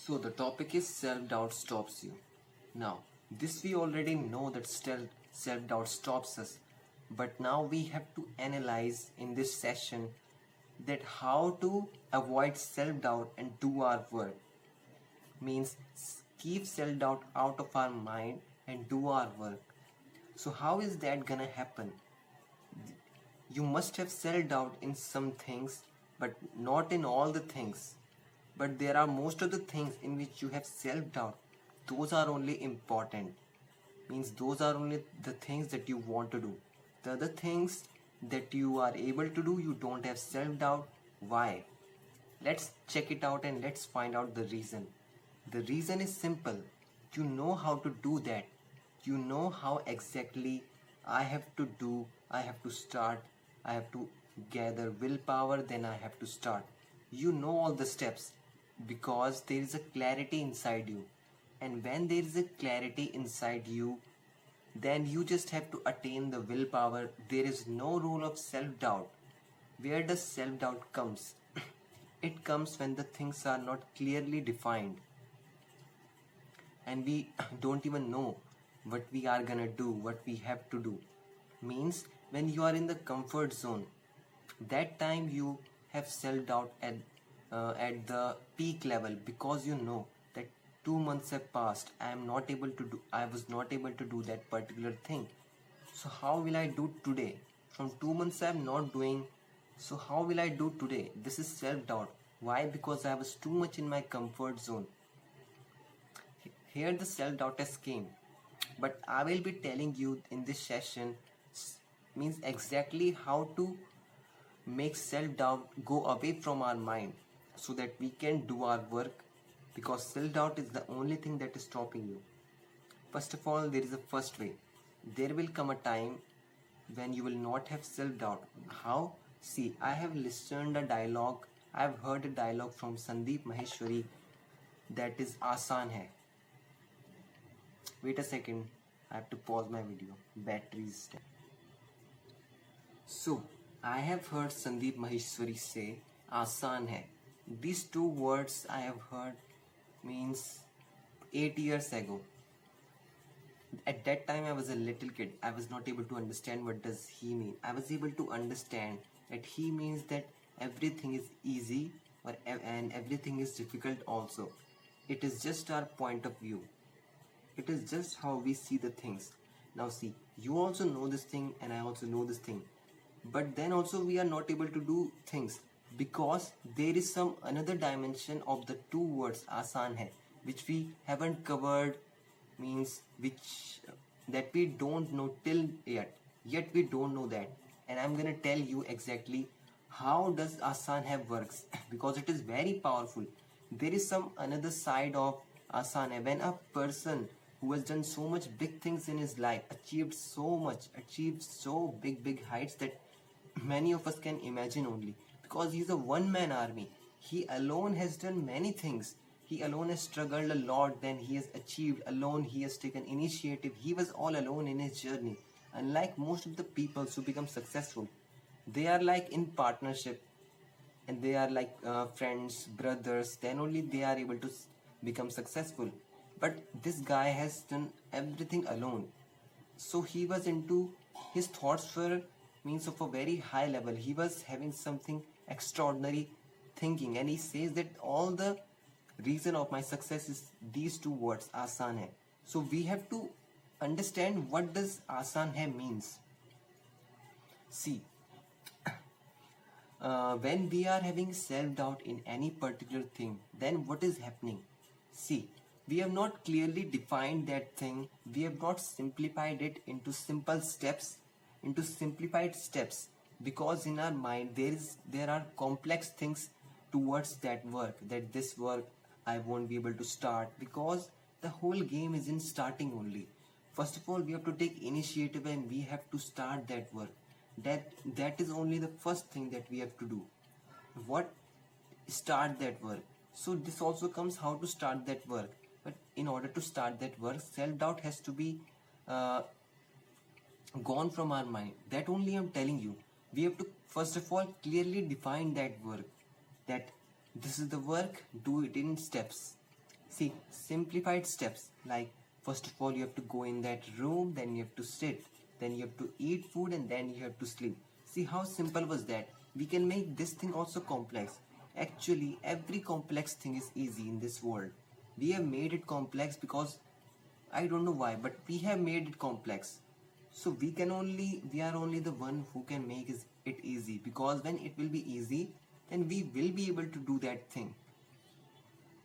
So the topic is self-doubt stops you. Now, this we already know that self-doubt stops us, but now we have to analyze in this session that how to avoid self-doubt and do our work. Means keep self-doubt out of our mind and do our work. So how is that gonna happen? You must have self-doubt in some things, but not in all the things. But there are most of the things in which you have self-doubt. Those are only important. Means those are only the things that you want to do. The other things that you are able to do, you don't have self-doubt. Why? Let's check it out and let's find out the reason. The reason is simple. You know how to do that. You know how exactly I have to do, I have to start, I have to gather willpower, then I have to start. You know all the steps because there is a clarity inside you. And when there is a clarity inside you, then you just have to attain the willpower. There is no role of self-doubt. Where does self-doubt comes? It comes when the things are not clearly defined and we don't even know what we are gonna do, what we have to do. Means when you are in the comfort zone, that time you have self-doubt at the peak level because you know that 2 months have passed. I was not able to do that particular thing. So how will I do today? From 2 months I am not doing. So how will I do today? This is self-doubt. Why? Because I was too much in my comfort zone. Here the self-doubt has came. But I will be telling you in this session means exactly how to make self-doubt go away from our mind so that we can do our work, because self-doubt is the only thing that is stopping you. First of all, there is a first way. There will come a time when you will not have self-doubt. How? See, I have listened a dialogue, I have heard a dialogue from Sandeep Maheshwari that is Aasan hai. Wait a second, I have to pause my video. Batteries. So, I have heard Sandeep Maheshwari say Aasan hai. These two words I have heard means 8 years ago. At that time I was a little kid. I was not able to understand what does he mean. I was able to understand that he means that everything is easy and everything is difficult also. It is just our point of view. It is just how we see the things. Now see, you also know this thing and I also know this thing. But then also we are not able to do things because there is some another dimension of the two words Aasan hai which we haven't covered, means which that we don't know till yet we don't know that, and I'm gonna tell you exactly how does Aasan hai works because it is very powerful. There is some another side of Aasan hai. When a person who has done so much big things in his life, achieved so big heights that many of us can imagine only, because he's a one-man army. He alone has done many things. He alone has struggled a lot, then he has achieved alone, he has taken initiative. He was all alone in his journey. Unlike most of the people who become successful, they are like in partnership and they are like friends, brothers, then only they are able to become successful. But this guy has done everything alone. So he was into, his thoughts were means of a very high level. He was having something extraordinary thinking, and he says that all the reason of my success is these two words, Aasan hai. So we have to understand what does Aasan hai means. See, when we are having self-doubt in any particular thing, then what is happening? See, we have not clearly defined that thing. We have not simplified it into simplified steps, because in our mind there are complex things towards that work, that this work I won't be able to start, because the whole game is in starting only. First of all, we have to take initiative and we have to start that work. That is only the first thing that we have to do. What? Start that work. So this also comes how to start that work. But in order to start that work, self-doubt has to be gone from our mind. That only I'm telling you. We have to first of all clearly define that work, that this is the work, do it in steps. See, simplified steps like first of all you have to go in that room, then you have to sit, then you have to eat food, and then you have to sleep. See how simple was that? We can make this thing also complex. Actually, every complex thing is easy in this world. We have made it complex because I don't know why, but we have made it complex. So we are only the one who can make it easy, because when it will be easy, then we will be able to do that thing.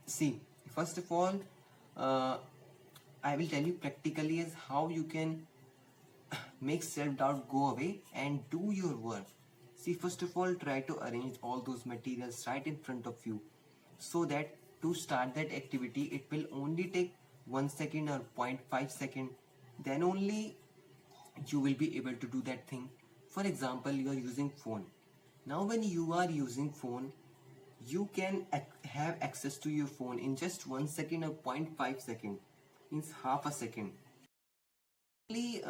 See, first of all, uh, I will tell you practically is how you can make self-doubt go away and do your work. See, first of all, try to arrange all those materials right in front of you, so that to start that activity it will only take 1 second or 0.5 second. Then only you will be able to do that thing. For example, you are using phone. Now when you are using phone, you can have access to your phone in just 1 second or 0.5 second, means half a second. Only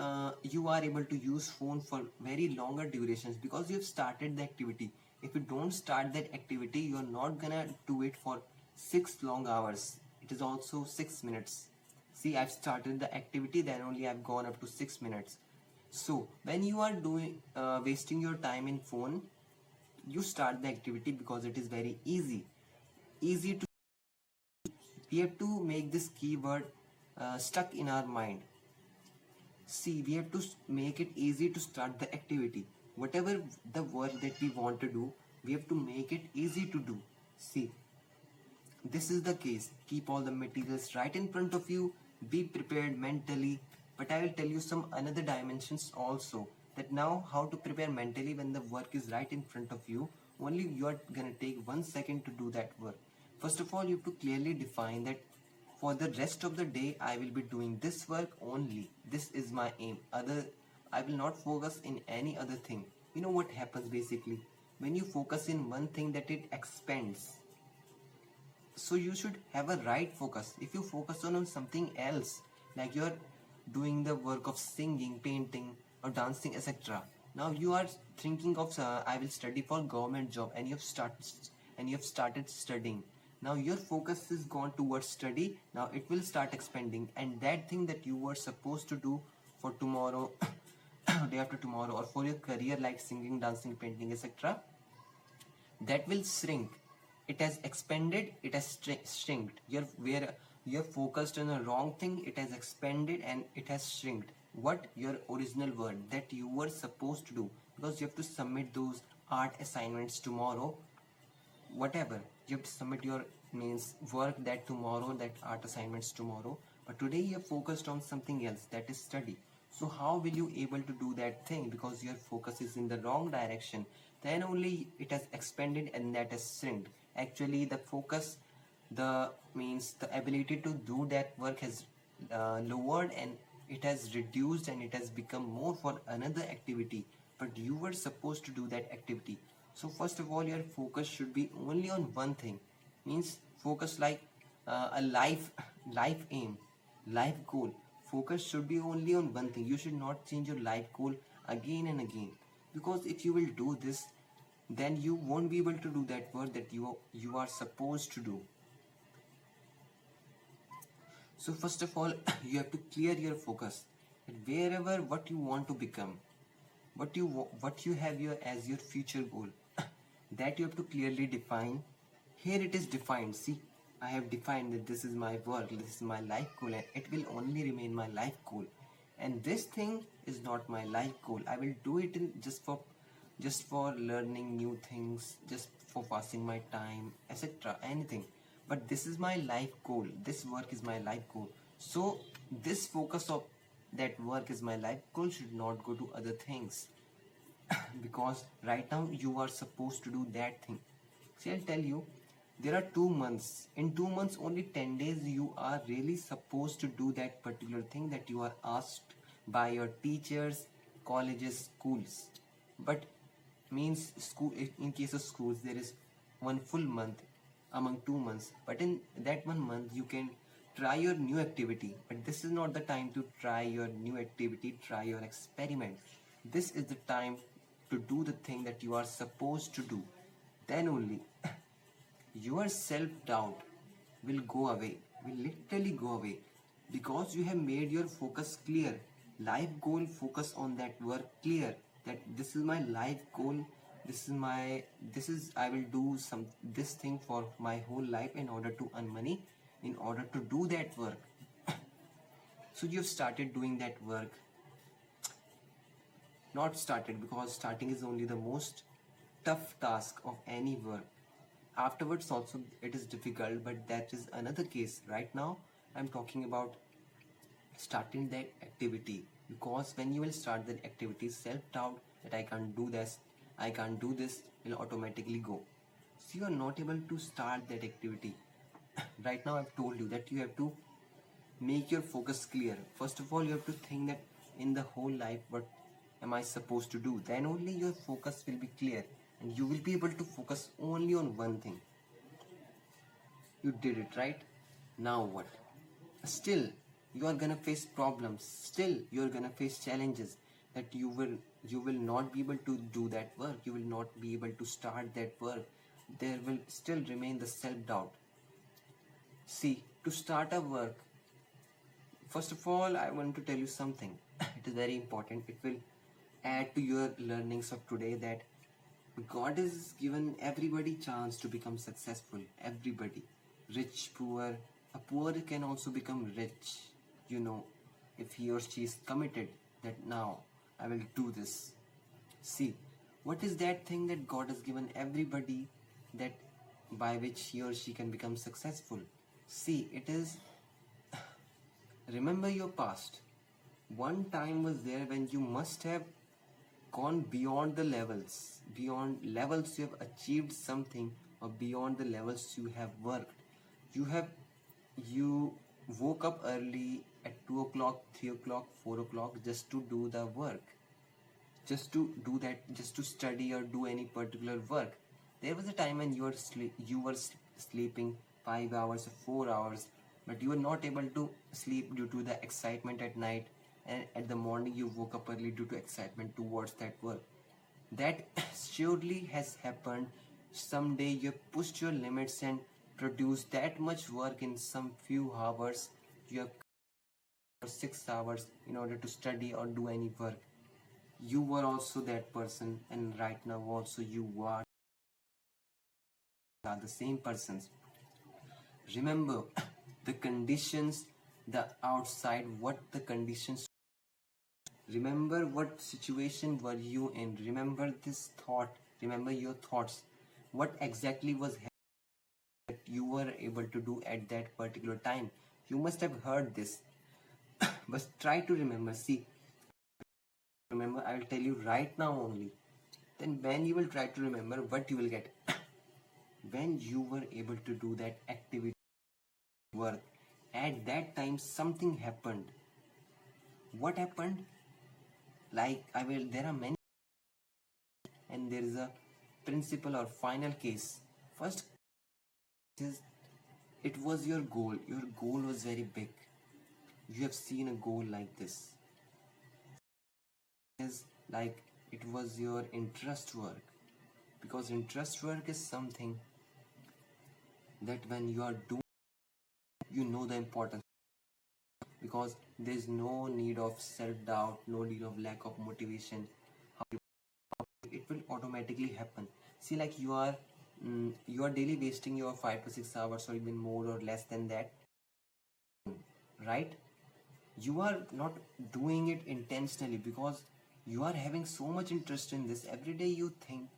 you are able to use phone for very longer durations because you have started the activity. If you don't start that activity, you are not gonna do it for 6 long hours. It is also 6 minutes. See, I've started the activity, then only I've gone up to 6 minutes. So when you are doing wasting your time in phone, you start the activity because it is very easy to. We have to make this keyword stuck in our mind. See, we have to make it easy to start the activity. Whatever the work that we want to do, we have to make it easy to do. See, this is the case. Keep all the materials right in front of you. Be prepared mentally. But I will tell you some another dimensions also. That now how to prepare mentally when the work is right in front of you. Only you are gonna take 1 second to do that work. First of all, you have to clearly define that for the rest of the day I will be doing this work only. This is my aim. I will not focus in any other thing. You know what happens basically? When you focus in one thing, that it expands. So you should have a right focus. If you focus on something else, like you're doing the work of singing, painting, or dancing, etc. Now you are thinking of I will study for government job, and you have started studying. Now your focus is gone towards study. Now it will start expanding, and that thing that you were supposed to do for tomorrow, day after tomorrow, or for your career like singing, dancing, painting, etc., that will shrink. It has expanded, it has shrinked. You're focused on a wrong thing, it has expanded and it has shrinked. What your original work that you were supposed to do, because you have to submit those art assignments tomorrow. Whatever, you have to submit your means work that tomorrow, that art assignments tomorrow, but today you are focused on something else, that is study. So how will you able to do that thing, because your focus is in the wrong direction? Then only it has expanded and that has shrinked. Actually the focus, the means the ability to do that work has lowered, and it has reduced, and it has become more for another activity, but you were supposed to do that activity. So first of all, your focus should be only on one thing, means focus like a life aim, life goal. Focus should be only on one thing. You should not change your life goal again and again, because if you will do this, then you won't be able to do that work that you are supposed to do. So first of all, you have to clear your focus at wherever what you want to become, what you have your as your future goal, that you have to clearly define. Here it is defined. See, I have defined that this is my work, this is my life goal, and it will only remain my life goal. And this thing is not my life goal. I will do it just for learning new things, just for passing my time, etc. Anything. But this is my life goal. This work is my life goal. So this focus of that work is my life goal should not go to other things. Because right now you are supposed to do that thing. See, I'll tell you, there are 2 months. In 2 months, only 10 days you are really supposed to do that particular thing that you are asked by your teachers, colleges, schools. But means school, in case of schools, there is one full month among 2 months. But in that 1 month, you can try your new activity. But this is not the time to try your new activity, try your experiment. This is the time to do the thing that you are supposed to do. Then only your self-doubt will go away. will literally go away because you have made your focus clear. Life goal, focus on that work clear, that this is my life goal, this is I will do this thing for my whole life in order to earn money, in order to do that work. So you've started doing that work. Not started, because starting is only the most tough task of any work. Afterwards also it is difficult, but that is another case. Right now I'm talking about starting that activity, because when you will start that activity, self-doubt that I can't do this, I can't do this will automatically go. So you are not able to start that activity. Right now I've told you that you have to make your focus clear. First of all, you have to think that in the whole life, what am I supposed to do? Then only your focus will be clear and you will be able to focus only on one thing. You did it, right? Now what? Still you are gonna face problems, still you are gonna face challenges, that you will not be able to do that work, you will not be able to start that work. There will still remain the self-doubt. See, to start a work, first of all I want to tell you something. It is very important, it will add to your learnings of today, that God has given everybody chance to become successful. Everybody, rich, poor. A poor can also become rich, you know, if he or she is committed that now I will do this. See, what is that thing that God has given everybody, that by which he or she can become successful? See, it is remember your past. One time was there when you must have gone beyond the levels. Beyond levels you have achieved something, or beyond the levels you have worked. You woke up early at 2 o'clock, 3 o'clock, 4 o'clock just to do the work. Just to do that, just to study or do any particular work. There was a time when you were sleeping 5 hours or 4 hours, but you were not able to sleep due to the excitement at night, and at the morning you woke up early due to excitement towards that work. That surely has happened. Someday you have pushed your limits and produced that much work in some few hours. You have 6 hours in order to study or do any work. You were also that person, and right now also you are the same persons. Remember the conditions, the outside, what the conditions. Remember what situation were you in. Remember this thought. Remember your thoughts. What exactly was happening that you were able to do at that particular time. You must have heard this. But try to remember. See, remember, I will tell you right now only. Then when you will try to remember, what you will get. When you were able to do that activity work, at that time something happened. What happened? Like there are many, and there is a principal or final case. First is, it was your goal. Your goal was very big. You have seen a goal like this. Is like it was your interest work, because interest work is something that when you are doing, you know the importance, because there is no need of self-doubt, no need of lack of motivation. It will automatically happen. See, like you are daily wasting your 5 to 6 hours or even more or less than that, right? You are not doing it intentionally, because you are having so much interest in this. Every day you think,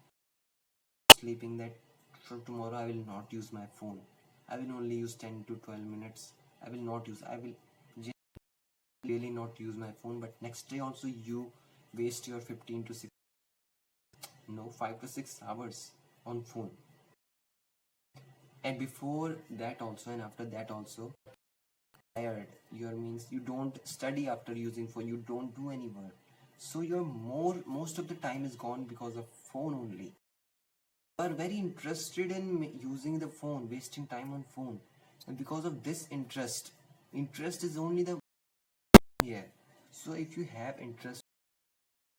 sleeping, that for tomorrow I will not use my phone, I will only use 10 to 12 minutes, I will really not use my phone. But next day also you waste your 15 to 6, no, 5 to 6 hours on phone. And before that also, and after that also, tired. Your means you don't study after using phone, you don't do any work, so your most of the time is gone because of phone only. You are very interested in using the phone, wasting time on phone, and because of this interest is only the here. So if you have interest,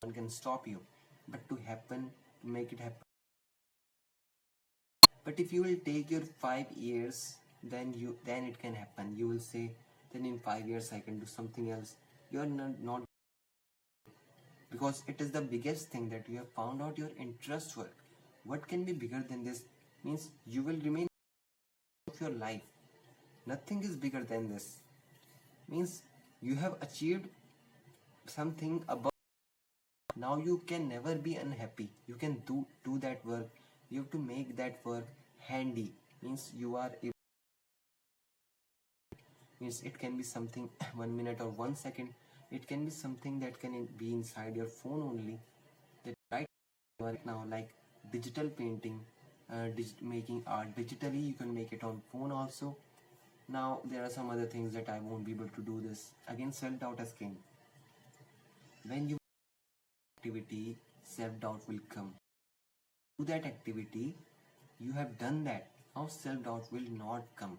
one can stop you, but to make it happen. But if you will take your 5 years then it can happen. You will say, then in 5 years I can do something else. You are not, because it is the biggest thing that you have found out your interest work. What can be bigger than this? Means you will remain of your life. Nothing is bigger than this. Means you have achieved something above. Now you can never be unhappy. You can do that work. You have to make that work handy. Means you are able, means it can be something 1 minute or 1 second. It can be something that can be inside your phone only. That right now, like digital painting, making art digitally, you can make it on phone also. Now there are some other things that I won't be able to do this. Again, self-doubt has came. When you activity, self-doubt will come. Do that activity, you have done that. Now self-doubt will not come.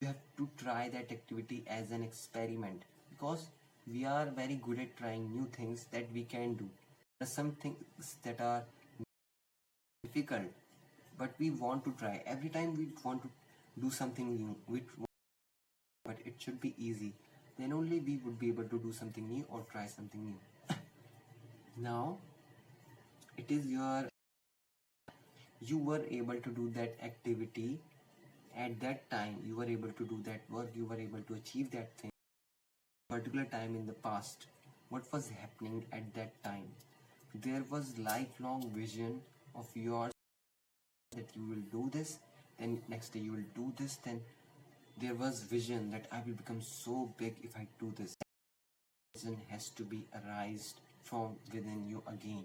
You have to try that activity as an experiment, because we are very good at trying new things that we can do. There are some things that are difficult, but we want to try. Every time we want to do something new, but it should be easy. Then only we would be able to do something new or try something new. Now it is you were able to do that activity at that time. You were able to do that work. You were able to achieve that thing particular time in the past. What was happening at that time? There was lifelong vision of yours that you will do this, then next day you will do this. Then there was vision that I will become so big if I do this. Vision has to be arised from within you again.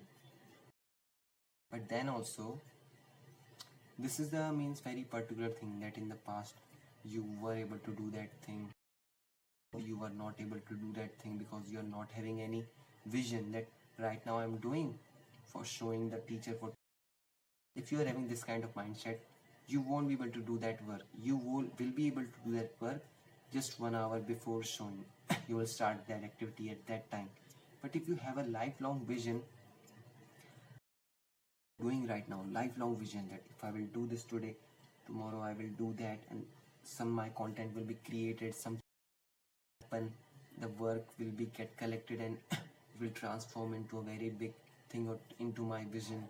But then also, this is the means very particular thing that in the past you were able to do that thing. You were not able to do that thing because you are not having any vision that right now I'm doing for showing the teacher. For if you are having this kind of mindset, you won't be able to do that work. You will be able to do that work just 1 hour before showing. You will start that activity at that time. But if you have a lifelong vision, doing right now, lifelong vision that if I will do this today, tomorrow I will do that, and some my content will be created, some happen, the work will be get collected and will transform into a very big thing or into my vision.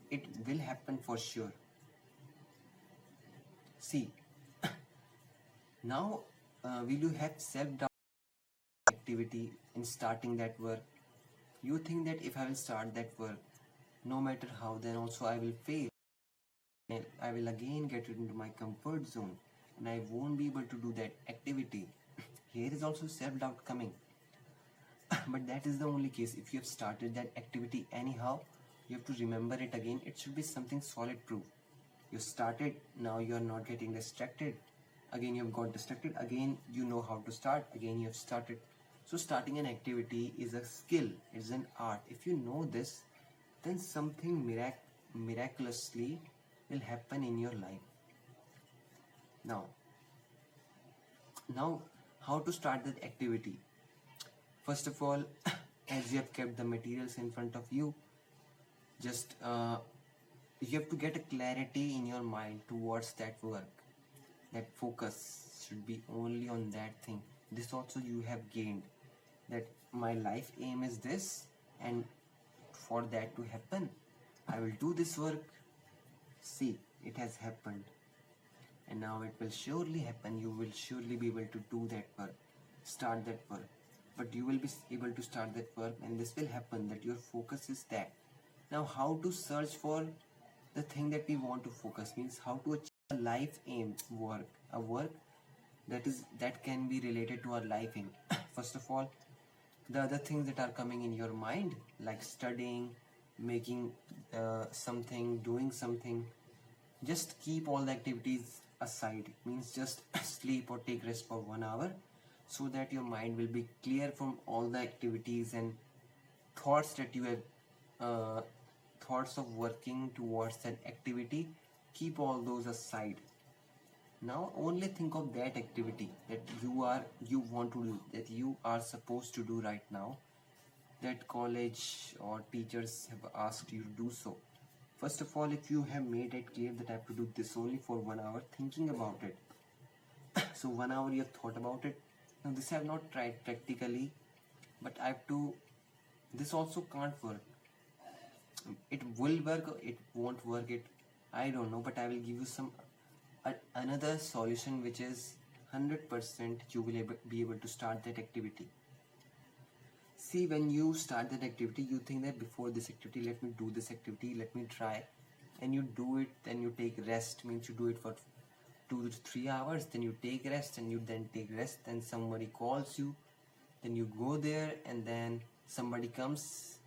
It will happen for sure. See, now will you have self-doubt activity in starting that work? You think that if I will start that work, no matter how, then also I will fail. And I will again get into my comfort zone and I won't be able to do that activity. Here is also self-doubt coming. But that is the only case. If you have started that activity anyhow, you have to remember it again. It should be something solid proof. You started, now you are not getting distracted. Again you have got distracted, again you know how to start, again you have started. So starting an activity is a skill, it's an art. If you know this, then something miraculously will happen in your life. Now how to start that activity? First of all, as you have kept the materials in front of you, just you have to get a clarity in your mind towards that work. That focus should be only on that thing. This also you have gained, that my life aim is this, and for that to happen I will do this work. See, it has happened, and now it will surely happen. You will surely be able to do that work, start that work. But you will be able to start that work, and this will happen, that your focus is that. Now how to search for the thing that we want to focus, means how to achieve a life aim work, a work that can be related to our life aim. First of all, the other things that are coming in your mind, like studying, making something, doing something, just keep all the activities aside. Means just sleep or take rest for 1 hour, so that your mind will be clear from all the activities and thoughts that you have, thoughts of working towards an activity. Keep all those aside. Now only think of that activity that you want to do, that you are supposed to do right now, that college or teachers have asked you to do so. First of all, if you have made it clear that I have to do this only for 1 hour, thinking about it. So 1 hour you have thought about it. Now this I have not tried practically, but I have to. This also can't work. It will work, or it won't work. I don't know, but I will give you some another solution which is 100% you will be able to start that activity. See, when you start that activity, you think that before this activity, let me do this activity, let me try, and you do it, then you take rest, means you do it for 2 to 3 hours, then you take rest, and you then take rest, then somebody calls you, then you go there, and then somebody comes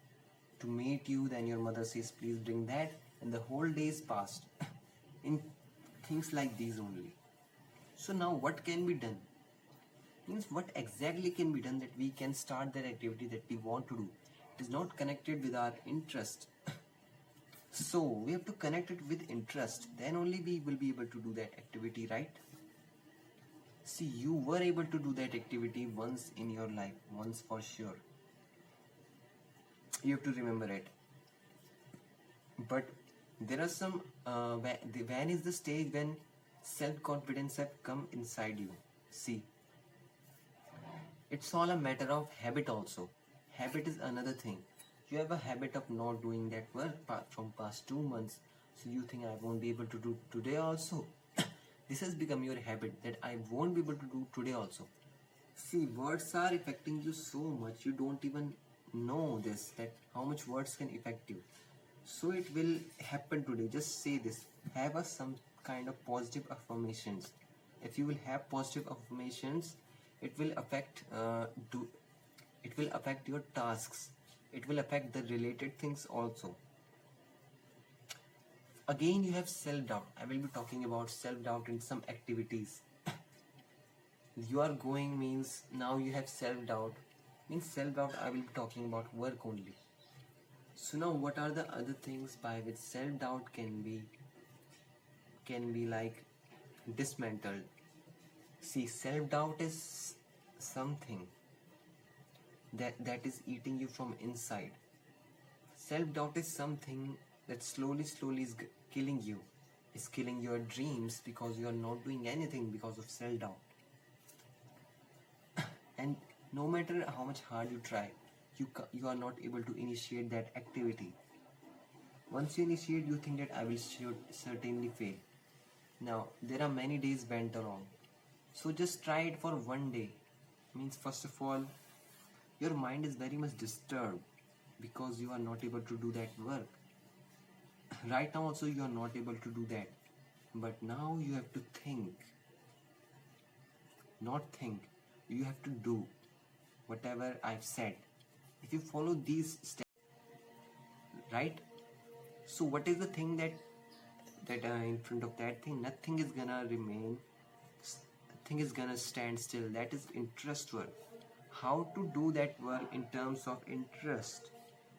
to meet you, then your mother says please bring that, and the whole day is passed in things like these only. So now what can be done? Means what exactly can be done that we can start that activity that we want to do. It is not connected with our interest. So we have to connect it with interest, then only we will be able to do that activity, right? See, you were able to do that activity once in your life, once for sure. You have to remember it. But there are some when is the stage when self-confidence have come inside you. See, it's all a matter of habit also. Habit is another thing. You have a habit of not doing that work from past 2 months, so you think I won't be able to do today also. This has become your habit that I won't be able to do today also. See, words are affecting you so much, you don't even know this, that how much words can affect you. So it will happen today. Just say this. Have some kind of positive affirmations. If you will have positive affirmations, it will affect your tasks. It will affect the related things also. Again, you have self-doubt. I will be talking about self-doubt in some activities. You are going means now you have self-doubt. Means self-doubt I will be talking about work only. So now what are the other things by which self-doubt can be like dismantled? See, self-doubt is something that is eating you from inside. Self-doubt is something that slowly is killing you. Is killing your dreams because you are not doing anything because of self-doubt. And no matter how much hard you try, you are not able to initiate that activity. Once you initiate, you think that I will certainly fail. Now, there are many days went along. So just try it for one day. Means first of all, your mind is very much disturbed because you are not able to do that work. Right now also you are not able to do that. But now you have to think. Not think. You have to do whatever I've said. If you follow these steps, right? So what is the thing that in front of that thing? Nothing is gonna remain. Nothing is gonna stand still. That is interest work. How to do that work in terms of interest?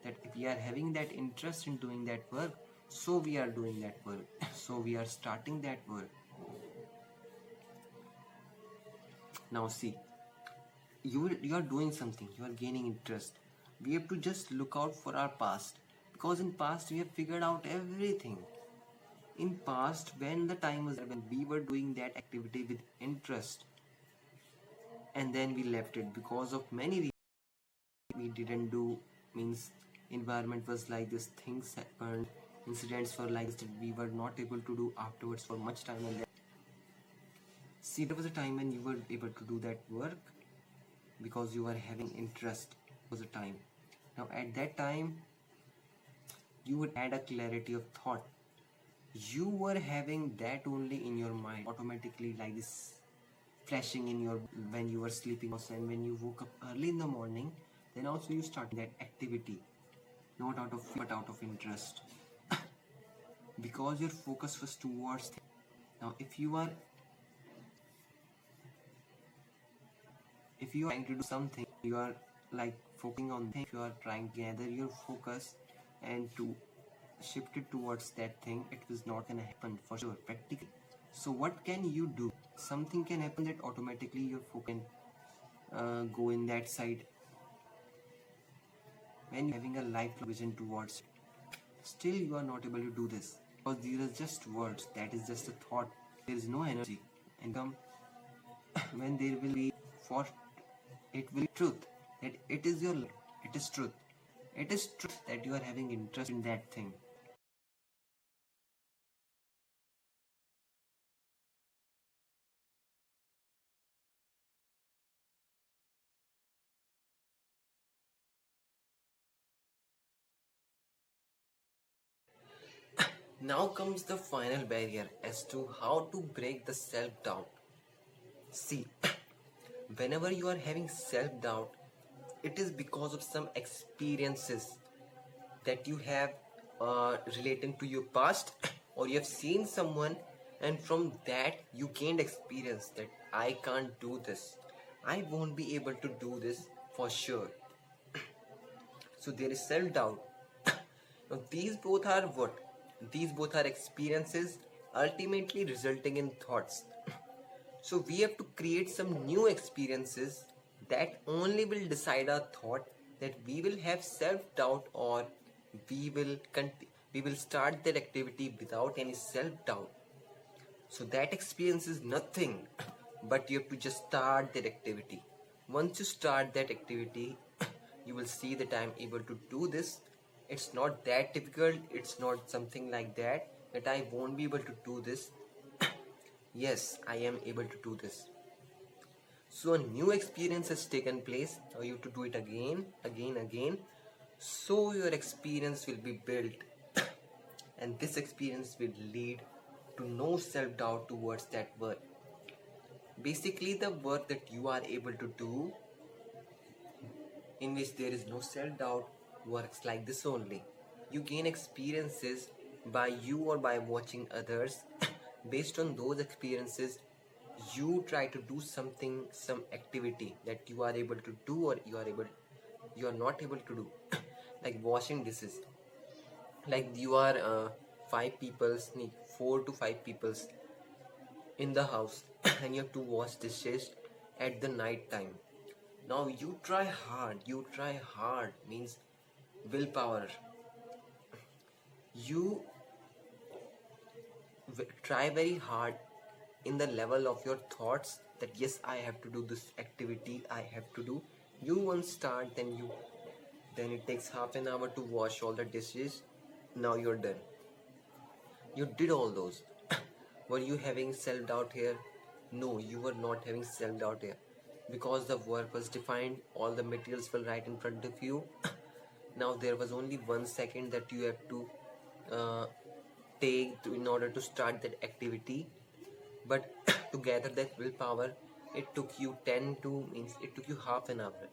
That if we are having that interest in doing that work, so we are doing that work. So we are starting that work. Now see, you are doing something. You are gaining interest. We have to just look out for our past, because in past we have figured out everything. In past, when the time was when we were doing that activity with interest, and then we left it because of many reasons. We didn't do, means environment was like this, things happened, incidents were like this that we were not able to do afterwards for much time. And then see, there was a time when you were able to do that work because you were having interest. Was a time. Now at that time you would add a clarity of thought. You were having that only in your mind automatically, like this flashing in your when you were sleeping also, and when you woke up early in the morning, then also you start that activity, not out of fear but out of interest. Because your focus was towards things. Now if you are trying to do something, you are like focusing on things, you are trying to gather your focus and to shift it towards that thing, it was not gonna happen for sure practically. So what can you do? Something can happen that automatically your focus can go in that side when you're having a lifelong vision towards it. still you are not able to do this because these are just words. That is just a thought. There is no energy, and come when there will be for it will be truth that it is your life. It is truth. It is truth that you are having interest in that thing. Now comes the final barrier as to how to break the self doubt. See, whenever you are having self doubt, it is because of some experiences that you have relating to your past, or you have seen someone, and from that you gained experience that I can't do this, I won't be able to do this for sure. So there is self doubt. Now these both are what? These both are experiences ultimately resulting in thoughts. So we have to create some new experiences that only will decide our thought that we will have self-doubt, or we will we will start that activity without any self-doubt. So that experience is nothing but you have to just start that activity. Once you start that activity, you will see that I am able to do this. It's not that difficult. It's not something like that I won't be able to do this. Yes, I am able to do this. So a new experience has taken place. Now you have to do it again, again. So your experience will be built, and this experience will lead to no self-doubt towards that work. Basically, the work that you are able to do in which there is no self-doubt works like this only. You gain experiences by you or by watching others. Based on those experiences, you try to do something, some activity that you are able to do, or you are not able to do. Like washing dishes. Like you are 4 to 5 peoples in the house and you have to wash dishes at the night time. Now you try hard means willpower. You try very hard in the level of your thoughts that yes, I have to do this activity, I have to do. You once start, then it takes half an hour to wash all the dishes. Now you're done. You did all those. Were you having self-doubt here? No, you were not having self-doubt here. Because the work was defined, all the materials were right in front of you. Now there was only 1 second that you have to take in order to start that activity. But to gather that willpower, it took you it took you half an hour.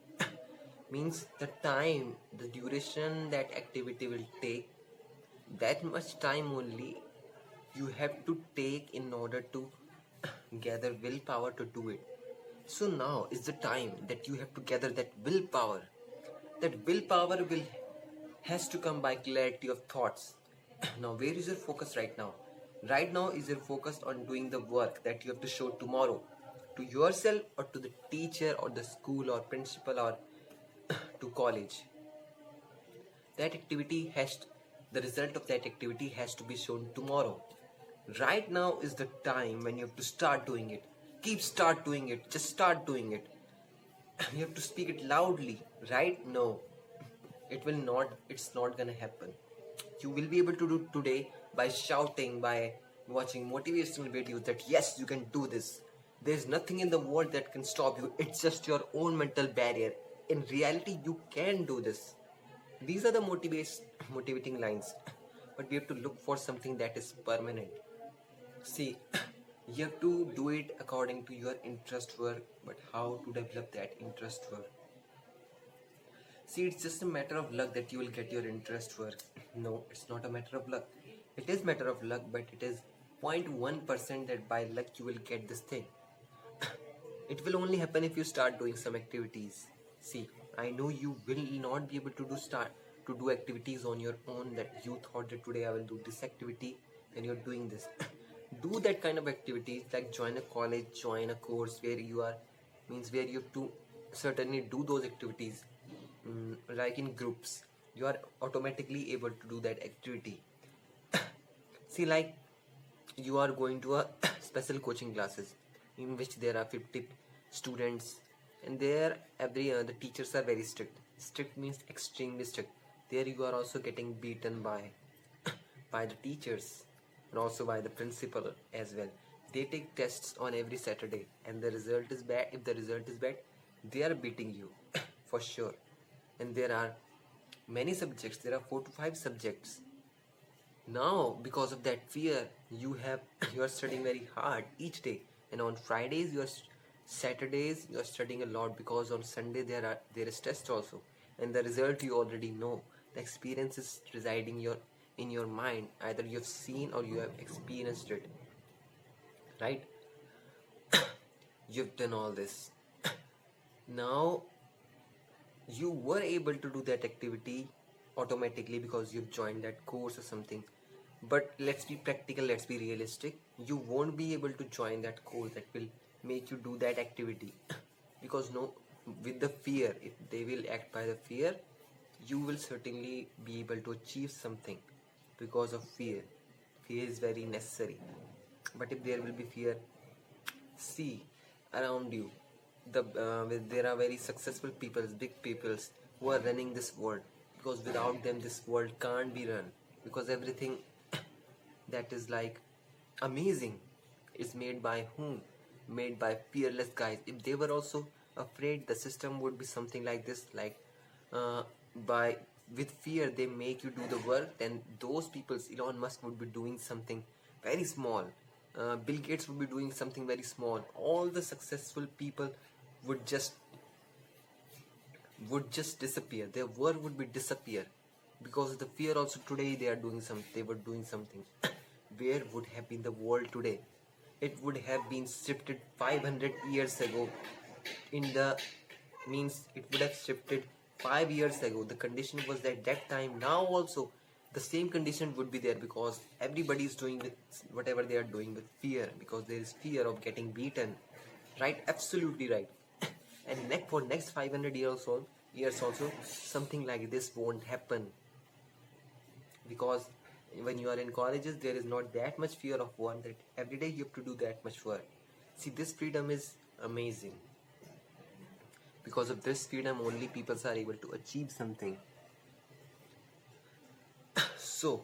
Means the time, the duration that activity will take, that much time only you have to take in order to gather willpower to do it. So now is the time that you have to gather that willpower. That willpower will has to come by clarity of thoughts. Now where is your focus right now? Right now is your focus on doing the work that you have to show tomorrow to yourself or to the teacher or the school or principal or to college. That activity the result of that activity has to be shown tomorrow. Right now is the time when you have to start doing it. Start doing it. Just start doing it. You have to speak it loudly. Right? No. It's not gonna happen. You will be able to do today by shouting, by watching motivational videos that yes, you can do this. There's nothing in the world that can stop you. It's just your own mental barrier. In reality, you can do this. These are the motivating lines. But we have to look for something that is permanent. See, you have to do it according to your interest work, but how to develop that interest work? See, it's just a matter of luck that you will get your interest work. No, it's not a matter of luck. It is matter of luck, but it is 0.1% that by luck you will get this thing. It will only happen if you start doing some activities. See, I know you will not be able to do activities on your own that you thought that today I will do this activity, and you're doing this. Do that kind of activities like join a college, join a course where you have to certainly do those activities like in groups. you are automatically able to do that activity. See, like you are going to a special coaching classes in which there are 50 students, and there the teachers are very strict means extremely strict. There you are also getting beaten by by the teachers and also by the principal as well. They take tests on every Saturday, and the result is bad. If the result is bad, they are beating you for sure. And there are many subjects, there are 4 to 5 subjects. Now because of that fear, you are studying very hard each day, and on Fridays Saturdays you are studying a lot, because on Sunday there is test also, and the result you already know. The experience is residing in your mind. Either you have seen or you have experienced it, right? You've done all this. Now you were able to do that activity automatically because you've joined that course or something. But let's be practical, let's be realistic. You won't be able to join that course that will make you do that activity because no, with the fear, if they will act by the fear, you will certainly be able to achieve something because of fear. Fear is very necessary. But if there will be fear, see around you, there are very successful people, big peoples who are running this world, because without them this world can't be run, because everything that is like amazing is made by whom? Made by fearless guys. If they were also afraid, the system would be something like this, like by with fear they make you do the work, then those people, Elon Musk would be doing something very small, Bill Gates would be doing something very small. All the successful people would just disappear. Their work would be disappear because of the fear. Also today they were doing something. Where would have been the world today? It would have been shifted 500 years ago. It would have shifted 5 years ago. The condition was at that time. Now also the same condition would be there, because everybody is doing with whatever they are doing with fear, because there is fear of getting beaten, right? Absolutely right. And for next 500 years also something like this won't happen, because when you are in colleges there is not that much fear of war, that every day you have to do that much work. See, this freedom is amazing. Because of this freedom only people are able to achieve something. So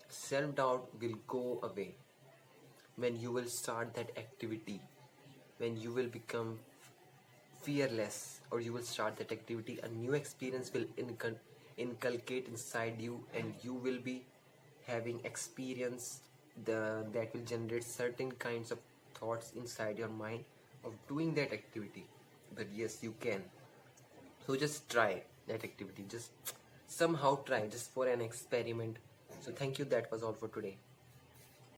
self-doubt will go away when you will start that activity, when you will become fearless, or you will start that activity. A new experience will inculcate inside you, and you will be having experience that will generate certain kinds of thoughts inside your mind of doing that activity. But yes, you can. So just try that activity, just somehow try, just for an experiment. So thank you, that was all for today.